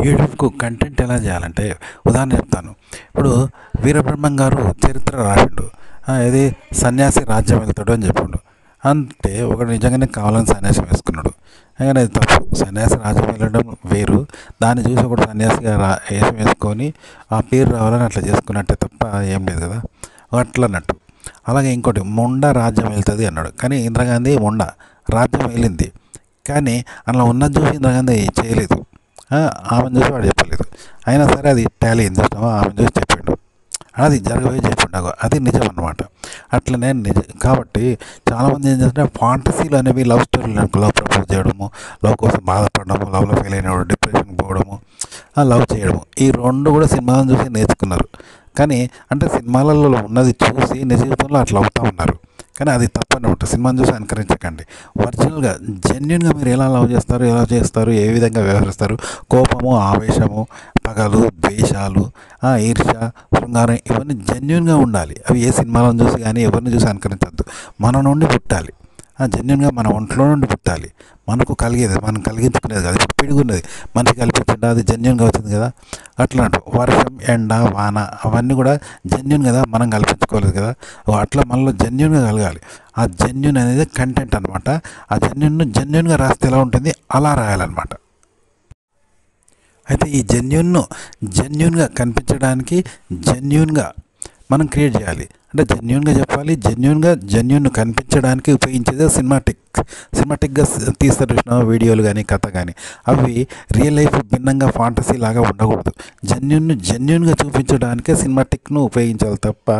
యూట్యూబ్కు content ఎలా చేయాలంటే ఉదాహరణ చెప్తాను. ఇప్పుడు వీరబ్రహ్మం గారు చరిత్ర రాసిండు. ఇది సన్యాసి రాజ్యం వెళ్తాడు అని చెప్పిండు. అంటే ఒకడు నిజంగానే కావాలని సన్యాసం వేసుకున్నాడు. కానీ అది తప్పు. సన్యాసి రాజ్యం వెళ్ళడం వేరు, దాన్ని చూసి ఒకడు సన్యాసిగా వేషం వేసుకొని ఆ పేరు రావాలని అట్లా చేసుకున్నట్టే తప్ప ఏం లేదు కదా, అట్లా అన్నట్టు. అలాగే ఇంకోటి మొండ రాజ్యం వెళ్తుంది అన్నాడు. కానీ ఇందిరాగాంధీ మొండ రాజ్యం వెళ్ళింది, కానీ అలా ఉన్నది చూసి ఇందిరాగాంధీ చేయలేదు. ఆమెను చూసి వాడు చెప్పలేదు. అయినా సరే అది టాలీ ఏం చేస్తామో ఆమెను చూసి చెప్పిండు, అది జరగబోయే చెప్పిండు. అది నిజం అన్నమాట. అట్లనే కాబట్టి చాలామంది ఏం చేస్తుంటే ఫాంటసీలు అనేవి లవ్ స్టోరీలు అనుకో, లవ్ ప్రపోజ్ చేయడము, లవ్ కోసం బాధపడము, లవ్లో ఫెయిల్ అయినప్పుడు డిప్రెషన్కి పోవడము, లవ్ చేయడము, ఈ రెండు కూడా సినిమాలను చూసి నేర్చుకున్నారు. కానీ అంటే సినిమాలలో ఉన్నది చూసి నిజ జీవితంలో అట్లా అవుతూ ఉన్నారు. కానీ అది తప్పనమాట. సినిమాని చూసి అనుకరించకండి. ఒరిజినల్గా జెన్యున్గా మీరు ఎలా లవ్ చేస్తారు, ఎలా చేస్తారు, ఏ విధంగా వ్యవహరిస్తారు, కోపము, ఆవేశము, పగలు, ద్వేషాలు, ఈర్ష్య, శృంగారం, ఇవన్నీ జెన్యున్గా ఉండాలి. అవి ఏ సినిమాలను చూసి కానీ ఎవరిని చూసి అనుకరించద్దు. మన నుండి పుట్టాలి. జెన్యున్గా మన ఒంట్లో నుండి పుట్టాలి. మనకు కలిగేది, మనం కలిగించుకునేది కాదు. ఇప్పుడు పిడుగున్నది మనిషి కల్పించింది, అది జెన్యున్గా అవుతుంది కదా. అట్లా వర్షం, ఎండ, వాన అవన్నీ కూడా జెన్యున్ కదా, మనం కల్పించుకోలేదు కదా. అట్లా మనలో జెన్యున్గా కలగాలి. ఆ జెన్యున్ అనేది కంటెంట్ అనమాట. ఆ జెన్యున్గా రాస్తే ఎలా ఉంటుంది అలా రాయాలన్నమాట. అయితే ఈ జెన్యున్గా కనిపించడానికి జెన్యున్గా మనం క్రియేట్ చేయాలి. అంటే జెన్యున్గా చెప్పాలి. జెన్యున్ కనిపించడానికి ఉపయోగించేది సినిమాటిక్గా తీస్తారు చూసిన వీడియోలు కానీ కథ కానీ, అవి రియల్ లైఫ్ భిన్నంగా ఫాంటసీ లాగా ఉండకూడదు. జెన్యున్గా చూపించడానికే సినిమాటిక్ను ఉపయోగించాలి తప్ప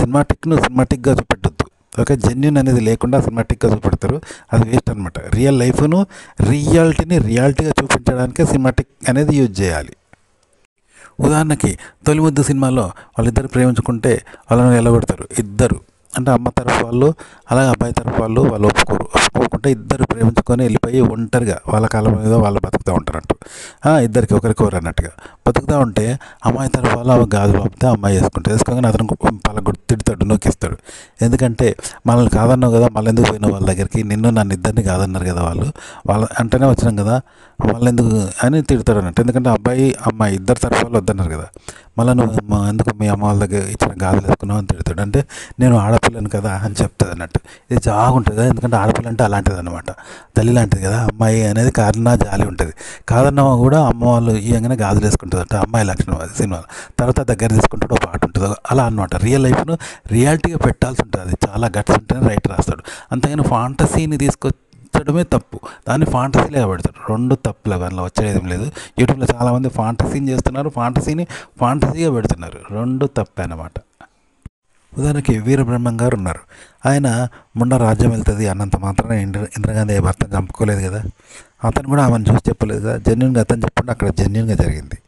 సినిమాటిక్గా చూపెట్టద్దు. ఓకే, జెన్యున్ అనేది లేకుండా సినిమాటిక్గా చూపెడతారు, అది వేస్ట్ అనమాట. రియల్ లైఫ్ను రియాలిటీగా చూపించడానికే సినిమాటిక్ అనేది యూజ్ చేయాలి. ఉదాహరణకి తొలి ముద్దు సినిమాలో వాళ్ళిద్దరు ప్రేమించుకుంటే వాళ్ళని వెళ్ళగొడతారు. ఇద్దరు అంటే అమ్మ తరఫు వాళ్ళు, అలాగే అబ్బాయి తరఫు వాళ్ళు ఒప్పుకోకుంటే ఇద్దరు ప్రేమించుకొని వెళ్ళిపోయి ఒంటరిగా వాళ్ళ కాలం మీద వాళ్ళు బతుకుతూ ఉంటారంట. ఇద్దరికి ఒకరికొకరు అన్నట్టుగా బతుకుతూ ఉంటే అమ్మాయి తరఫు వాళ్ళు అవి గాజులు పంపితే అమ్మాయి వేసుకోగానే అతను పలగొట్టి తిడతాడు, నొక్కిస్తాడు. ఎందుకంటే మనల్ని కాదన్నావు కదా, మళ్ళీ ఎందుకు పోయినావు వాళ్ళ దగ్గరికి, నన్ను ఇద్దరిని కాదన్నారు కదా, వాళ్ళ అంటేనే వచ్చినాం కదా, వాళ్ళు ఎందుకు అని తిడతాడు అన్నట్టు. ఎందుకంటే అబ్బాయి అమ్మాయి ఇద్దరు తరఫు వాళ్ళు వద్దన్నారు కదా, మళ్ళీ నువ్వు ఎందుకు మీ అమ్మ వాళ్ళ దగ్గర ఇచ్చిన గాజులు వేసుకున్నావు అని తిడతాడు. అంటే నేను ఆడపిల్లను కదా అని చెప్తుంది అన్నట్టు. ఇది బాగుంటుంది కదా, ఎందుకంటే ఆడపిల్ల అంటే అలాంటిది అనమాట, తల్లి లాంటిది కదా. అమ్మాయి అనేది కారణా జాలి ఉంటుంది. కాదన్న కూడా అమ్మ వాళ్ళు ఇవ్వగానే గాజులు వేసుకుంటుంది అంటే అమ్మాయి లక్షణం అది సినిమాలో. తర్వాత దగ్గర తీసుకుంటాడు, ఒక పాట ఉంటుంది అలా అనమాట. రియల్ లైఫ్ను రియాలిటీగా పెట్టాల్సి ఉంటుంది. అది చాలా గట్స్ ఉంటేనే రైట్ రాస్తాడు. అంతేగాని ఫాంటసీని తీసుకొచ్చడమే తప్పు, దాన్ని ఫాంటసీలుగా పెడతాడు. రెండు తప్పులు, దానిలో వచ్చేది ఏం లేదు. యూట్యూబ్లో చాలామంది ఫాంటసీని చేస్తున్నారు, ఫాంటసీగా పెడుతున్నారు. రెండు తప్పే అన్నమాట. ఉదాహరణకి వీరబ్రహ్మం గారు ఉన్నారు. ఆయన మొండ రాజ్యం వెళ్తుంది అన్నంత మాత్రాన ఇందిరాగాంధీ భర్తను చంపుకోలేదు కదా, అతను కూడా ఆమెను చూసి చెప్పలేదు కదా. జెన్యున్గా అతను చెప్పండి, అక్కడ జెన్యున్గా జరిగింది.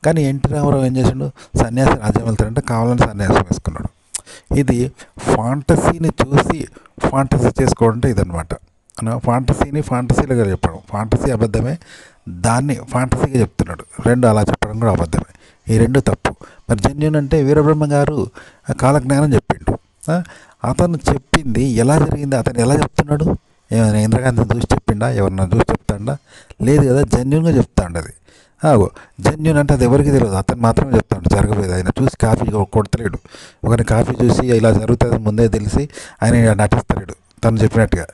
కానీ ఎన్టీ రామారావు ఏం చేసిండు, సన్యాసి రాజ్యం వెళ్తాడంటే కావాలని సన్యాసం వేసుకున్నాడు. ఇది ఫాంటసీని చూసి ఫాంటసీ చేసుకోవడం అంటే ఇదనమాట. ఫాంటసీలుగా చెప్పడం, ఫాంటసీ అబద్ధమే, దాన్ని ఫాంటసీగా చెప్తున్నాడు. రెండు అలా చెప్పడం కూడా అబద్ధమే. ఈ రెండు తప్పు. మరి జెన్యున్ అంటే వీరబ్రహ్మ గారు కాలజ్ఞానం చెప్పిండు. అతను చెప్పింది ఎలా జరిగింది, అతను ఎలా చెప్తున్నాడు, ఏమైనా ఇందిరాగాంధీని చూసి చెప్పిండా, ఎవరన్నా చూసి చెప్తాడా, లేదు కదా, జెన్యున్గా చెప్తాడు. అది జెన్యున్ అంటే అది ఎవరికి తెలియదు, అతను మాత్రమే చెప్తాడు జరగబోయేది. ఆయన చూసి కాఫీ కొడతలేడు, ఒకరిని కాఫీ చూసి ఇలా జరుగుతుంది ముందే తెలిసి ఆయన నటిస్తలేడు తను చెప్పినట్టుగా.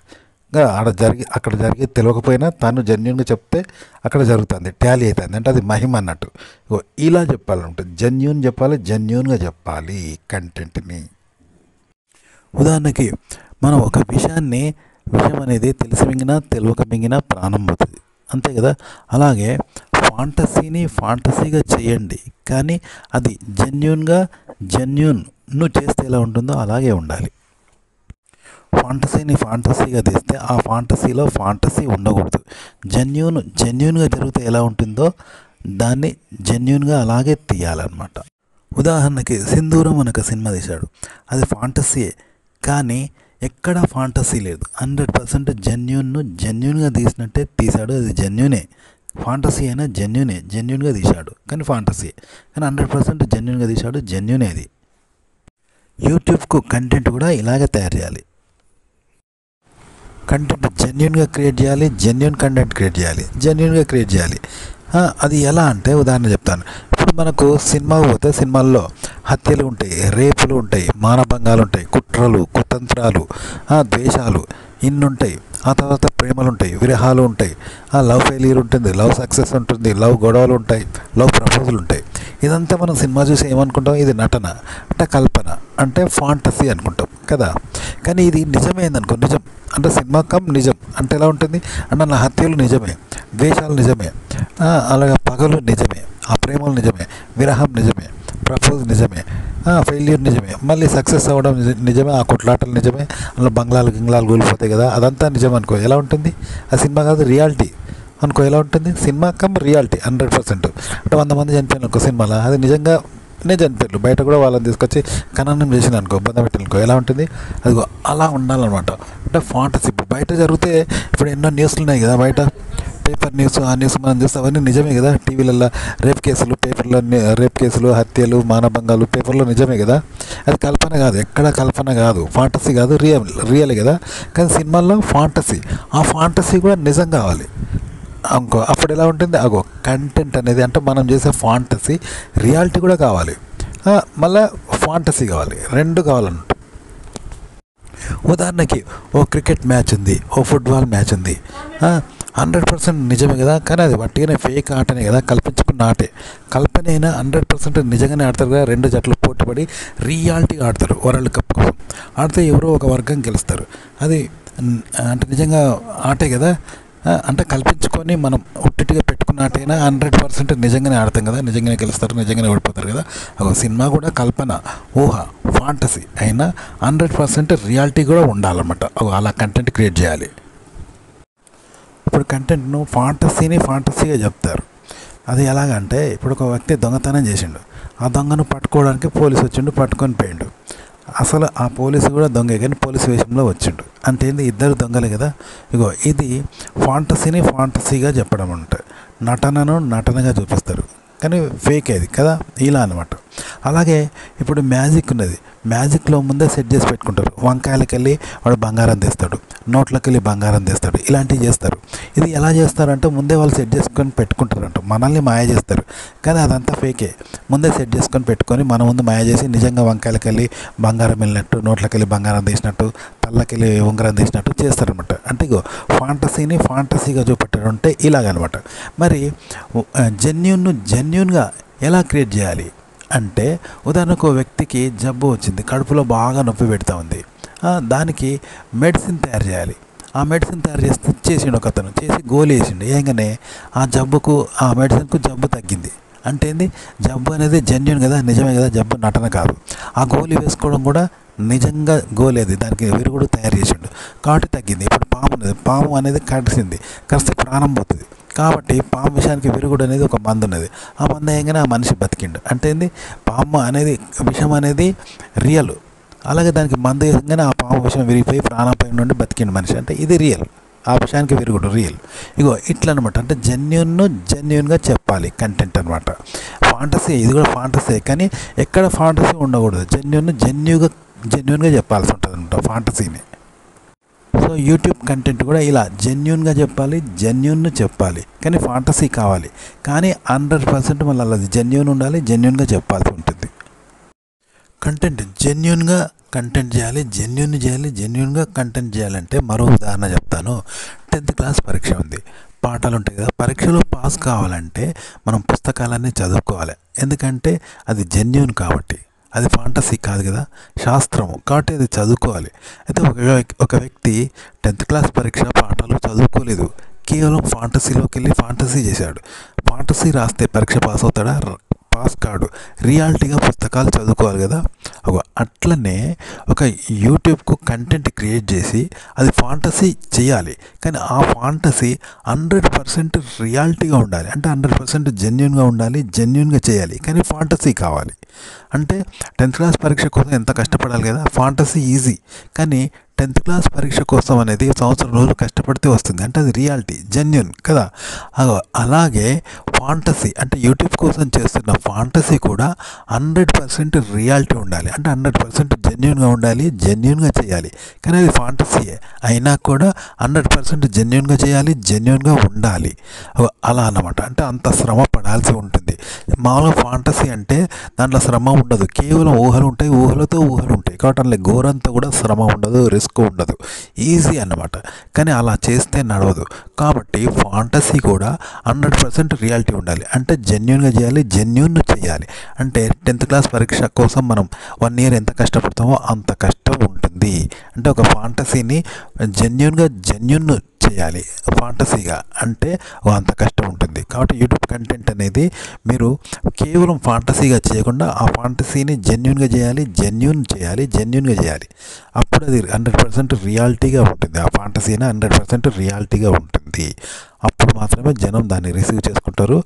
అక్కడ జరిగి తెలియకపోయినా తను జెన్యున్గా చెప్తే అక్కడ జరుగుతుంది, టాలీ అవుతుంది. అంటే అది మహిమ అన్నట్టు. ఇలా చెప్పాలంటే జెన్యున్గా చెప్పాలి కంటెంట్ని. ఉదాహరణకి మనం ఒక విషయం అనేది తెలిసి మింగినా తెలియక మింగినా ప్రాణం పోతుంది, అంతే కదా. అలాగే ఫాంటసీగా చేయండి, కానీ అది జెన్యున్ను చేస్తే ఎలా ఉంటుందో అలాగే ఉండాలి. ఫాంటసీగా తీస్తే ఆ ఫాంటసీలో ఫాంటసీ ఉండకూడదు. జెన్యున్గా జరిగితే ఎలా ఉంటుందో దాన్ని జెన్యున్గా అలాగే తీయాలన్నమాట. ఉదాహరణకి సింధూరం అనక సినిమా తీశాడు, అది ఫాంటసీయే, కానీ ఎక్కడా ఫాంటసీ లేదు. 100% జెన్యున్గా తీసినట్టే తీశాడు, అది జెన్యునే. ఫాంటసీ అయినా జెన్యున్గా తీశాడు, కానీ ఫాంటసీ, కానీ 100% జెన్యున్గా తీశాడు, జెన్యునే అది. యూట్యూబ్కు కంటెంట్ కూడా ఇలాగే తయారు చేయాలి. కంటెంట్ జెన్యున్గా క్రియేట్ చేయాలి, జెన్యున్ కంటెంట్ క్రియేట్ చేయాలి, జెన్యున్గా క్రియేట్ చేయాలి. అది ఎలా అంటే ఉదాహరణ చెప్తాను. ఇప్పుడు మనకు సినిమాకు పోతే సినిమాల్లో హత్యలు ఉంటాయి, రేపులు ఉంటాయి, మానభంగాలు ఉంటాయి, కుట్రలు, కుతంత్రాలు, ద్వేషాలు ఇన్ని ఉంటాయి. ఆ తర్వాత ప్రేమలు ఉంటాయి, విరహాలు ఉంటాయి, లవ్ ఫెయిల్యూర్ ఉంటుంది, లవ్ సక్సెస్ ఉంటుంది, లవ్ గొడవలు ఉంటాయి, లవ్ ప్రపోజల్ ఉంటాయి. ఇదంతా మనం సినిమా చూసి ఏమనుకుంటాం, ఇది నటన అంటే కల్పన అంటే ఫాంటసీ అనుకుంటాం కదా. కానీ ఇది నిజమేందనుకో, నిజం అంటే సినిమా కమ్ నిజం అంటే ఎలా ఉంటుంది అంటే నా హత్యలు నిజమే, ద్వేషాలు నిజమే, అలాగే పగలు నిజమే, ఆ ప్రేమలు నిజమే, విరహం నిజమే, ప్రపోజ్ నిజమే, ఫెయిల్యూర్ నిజమే, మళ్ళీ సక్సెస్ అవ్వడం నిజమే, ఆ కొట్లాటలు నిజమే, అందులో గింగ్లాలు కూలిపోతాయి కదా, అదంతా నిజం అనుకో ఎలా ఉంటుంది. ఆ సినిమా కాదు రియాలిటీ అనుకో ఎలా ఉంటుంది. Cinema come reality 100%. అంటే 100 మంది చనిపోయిన అనుకో సినిమాలో, అది నిజంగా చనిపోయారు, బయట కూడా వాళ్ళని తీసుకొచ్చి ఖననం చేసింది అనుకో, బంధం పెట్టిననుకో ఎలా ఉంటుంది. అదిగో అలా ఉండాలన్నమాట. అంటే ఫాంటసీ ఇప్పుడు బయట జరిగితే ఇప్పుడు ఎన్నో న్యూస్లు ఉన్నాయి కదా బయట, పేపర్ న్యూస్, ఆ న్యూస్ మనం చూస్తే అవన్నీ నిజమే కదా. టీవీలలో రేప్ కేసులు, పేపర్లో రేప్ కేసులు, హత్యలు, మానభంగాలు పేపర్లో నిజమే కదా. అది కల్పన కాదు, ఎక్కడ కల్పన కాదు, ఫాంటసీ కాదు, రియలే కదా. కానీ సినిమాల్లో ఫాంటసీ, ఆ ఫాంటసీ కూడా నిజం కావాలి అనుకో. అప్పుడు ఎలా ఉంటుంది, కంటెంట్ అనేది అంటే మనం చేసే ఫాంటసీ రియాలిటీ కూడా కావాలి, మళ్ళీ ఫాంటసీ కావాలి, రెండు కావాలన్నట్టు. ఉదాహరణకి ఓ క్రికెట్ మ్యాచ్ ఉంది, ఓ ఫుట్బాల్ మ్యాచ్ ఉంది, 100% నిజమే కదా. కానీ అది వట్టిగానే ఫేక్ ఆటనే కదా, కల్పించుకున్న ఆటే. కల్పన అయినా 100% నిజంగానే ఆడతారు కదా. రెండు జట్లు పోటీపడి రియాలిటీగా ఆడతారు వరల్డ్ కప్ కోసం. ఆడితే ఎవరో ఒక వర్గం గెలుస్తారు. అది అంటే నిజంగా ఆటే కదా. అంటే కల్పించుకొని మనం ఉట్టిగా పెట్టుకున్న ఆటైనా 100% నిజంగానే ఆడతాం కదా, నిజంగానే గెలుస్తారు, నిజంగానే ఓడిపోతారు కదా. సినిమా కూడా కల్పన, ఊహ, ఫాంటసీ అయినా 100% రియాలిటీ కూడా ఉండాలన్నమాట. అలా కంటెంట్ క్రియేట్ చేయాలి. ఇప్పుడు కంటెంట్ను ఫాంటసీగా చెప్తారు. అది ఎలాగంటే ఇప్పుడు ఒక వ్యక్తి దొంగతనం చేసిండు, ఆ దొంగను పట్టుకోవడానికి పోలీసు వచ్చిండు, పట్టుకొని పోయిండు. అసలు ఆ పోలీసు కూడా దొంగే కానీ పోలీసు వేషంలో వచ్చిండు. అంతేంది, ఇద్దరు దొంగలే కదా. ఇది ఫాంటసీగా చెప్పడం అంటే నటనగా చూపిస్తారు కానీ ఫేక్ అది కదా, ఇలా అనమాట. అలాగే ఇప్పుడు మ్యాజిక్ ఉన్నది, మ్యాజిక్లో ముందే సెట్ చేసి పెట్టుకుంటారు. వంకాయలకి వెళ్ళి వాడు బంగారం తెస్తాడు, నోట్లకి వెళ్ళి బంగారం తెస్తాడు, ఇలాంటివి చేస్తారు. ఇది ఎలా చేస్తారంటే ముందే వాళ్ళు సెట్ చేసుకొని పెట్టుకుంటారంట, మనల్ని మాయ చేస్తారు. కానీ అదంతా ఫేకే. ముందే సెట్ చేసుకొని పెట్టుకొని మన ముందు మాయ చేసి నిజంగా వంకాయలకి వెళ్ళి బంగారం వెళ్ళినట్టు, నోట్లకి వెళ్ళి బంగారం తీసినట్టు, తల్లకి వెళ్ళి ఉంగరం తీసినట్టు చేస్తారనమాట. అంటే ఫాంటసీగా చూపెట్టడం అంటే ఇలాగనమాట. మరి జెన్యూన్గా ఎలా క్రియేట్ చేయాలి అంటే, ఉదాహరణకు ఓ వ్యక్తికి జబ్బు వచ్చింది, కడుపులో బాగా నొప్పి పెడతా ఉంది, దానికి మెడిసిన్ తయారు చేయాలి. ఆ మెడిసిన్ తయారు చేసిండు ఒక అతను, చేసి గోలి వేసిండు. ఏంగానే ఆ మెడిసిన్కు జబ్బు తగ్గింది. అంటే ఏంది, జబ్బు అనేది జెన్యూన్ కదా, నిజమే కదా, జబ్బు నటన కాదు. ఆ గోలి వేసుకోవడం కూడా నిజంగా గోలేదు, దానికి విరుగుడు తయారు చేసిండు కాబట్టి తగ్గింది. ఇప్పుడు పాము అనేది కరిస్తే ప్రాణం పోతుంది. కాబట్టి పాము విషయానికి విరుగుడు అనేది ఒక మందు ఉన్నది. ఆ మందు వేయగానే ఆ మనిషి బతికిండు. అంటే ఏంది, పాము అనేది విషం అనేది రియల్, అలాగే దానికి మందు వేయగానే ఆ పాము విషయం విరిగిపోయి ప్రాణంపై నుండి బతికిండు మనిషి. అంటే ఇది రియల్, ఆ విషయానికి విరుగుడు రియల్. ఇట్లా అనమాట. అంటే జెన్యూన్గా చెప్పాలి కంటెంట్ అనమాట. ఫాంటసీ, ఇది కూడా ఫాంటసీ కానీ ఎక్కడ ఫాంటసీ ఉండకూడదు, జెన్యూన్గా చెప్పాల్సి ఉంటుంది అనమాట ఫాంటసీని. సో యూట్యూబ్ కంటెంట్ కూడా ఇలా జెన్యూన్గా చెప్పాలి కానీ ఫాంటసీ కావాలి. కానీ 100% మళ్ళీ అది జెన్యూన్ ఉండాలి, జెన్యూన్గా చెప్పాల్సి ఉంటుంది. జెన్యూన్గా కంటెంట్ చేయాలి, జెన్యూన్గా కంటెంట్ చేయాలంటే మరో ఉదాహరణ చెప్తాను. 10th క్లాస్ పరీక్ష ఉంది, పాఠాలు ఉంటాయి కదా. పరీక్షలో పాస్ కావాలంటే మనం పుస్తకాలన్నీ చదువుకోవాలి, ఎందుకంటే అది జెన్యూన్ కాబట్టి. అది ఫాంటసీ కాదు కదా, శాస్త్రము కాబట్టి అది చదువుకోవాలి. అయితే ఒక వ్యక్తి 10th క్లాస్ పరీక్ష పాఠాలు చదువుకోలేదు, కేవలం ఫాంటసీలోకి వెళ్ళి ఫాంటసీ చేశాడు. ఫాంటసీ రాస్తే పరీక్ష పాస్ అవుతాడా? పాస్ కాడు. రియాలిటీగా పుస్తకాలు చదువుకోవాలి కదా. అట్లనే ఒక యూట్యూబ్కు కంటెంట్ క్రియేట్ చేసి అది ఫాంటసీ చేయాలి, కానీ ఆ ఫాంటసీ 100% రియాలిటీగా ఉండాలి. అంటే 100% జెన్యూన్గా ఉండాలి, జెన్యూన్గా చేయాలి, కానీ ఫాంటసీ కావాలి. అంటే 10th క్లాస్ పరీక్ష కోసం ఎంత కష్టపడాలి కదా. ఫాంటసీ ఈజీ, కానీ 10th క్లాస్ పరీక్ష కోసం అనేది సంవత్సరం రోజులు కష్టపడితే వస్తుంది. అంటే అది రియాలిటీ, జెన్యున్ కదా. అలాగే ఫాంటసీ అంటే యూట్యూబ్ కోసం చేస్తున్న ఫాంటసీ కూడా 100% రియాలిటీ ఉండాలి. అంటే 100% జెన్యున్గా ఉండాలి, జెన్యున్గా చేయాలి. కానీ అది ఫాంటసీయే అయినా కూడా 100% జెన్యున్గా చేయాలి, జెన్యున్గా ఉండాలి. అలా అన్నమాట. అంటే అంత శ్రమ పడాల్సి ఉంటుంది. మామూలుగా ఫాంటసీ అంటే దాంట్లో శ్రమ ఉండదు, కేవలం ఊహలు ఉంటాయి, ఊహలు ఉంటాయి. కాబట్టి అందులో ఘోరంతా కూడా శ్రమ ఉండదు, రిస్క్ ఉండదు, ఈజీ అన్నమాట. కానీ అలా చేస్తే నడవదు. కాబట్టి ఫాంటసీ కూడా 100% రియాలిటీ ఉండాలి. అంటే జెన్యున్గా చేయాలి, జెన్యున్ చేయాలి. అంటే 10th క్లాస్ పరీక్ష కోసం మనం 1 year ఎంత కష్టపడతామో అంత కష్టం ఉంటుంది. అంటే ఒక ఫాంటసీని జెన్యున్ చేయాలి ఫాంటసీగా, అంటే అంత కష్టం ఉంటుంది. కాబట్టి యూట్యూబ్ కంటెంట్ అనేది మీరు కేవలం ఫాంటసీగా చేయకుండా ఆ ఫాంటసీని జెన్యున్గా చేయాలి, జెన్యున్గా చేయాలి. అప్పుడు అది 100% రియాలిటీగా ఉంటుంది. ఆ ఫాంటసీని 100% రియాలిటీగా ఉంటుంది. అప్పుడు మాత్రమే జనం దాన్ని రిసీవ్ చేసుకుంటారు.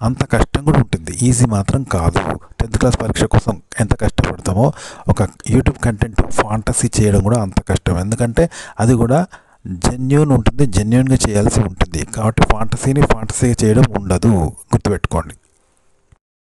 అంత కష్టం కూడా ఉంటుంది, ఈజీ మాత్రం కాదు. 10th క్లాస్ పరీక్ష కోసం ఎంత కష్టపడతామో ఒక యూట్యూబ్ కంటెంట్ ఫాంటసీ చేయడం కూడా అంత కష్టం. ఎందుకంటే అది కూడా జెన్యున్ ఉంటుంది, జెన్యున్గా చేయాల్సి ఉంటుంది. కాబట్టి ఫాంటసీగా చేయడం ఉండదు, గుర్తుపెట్టుకోండి.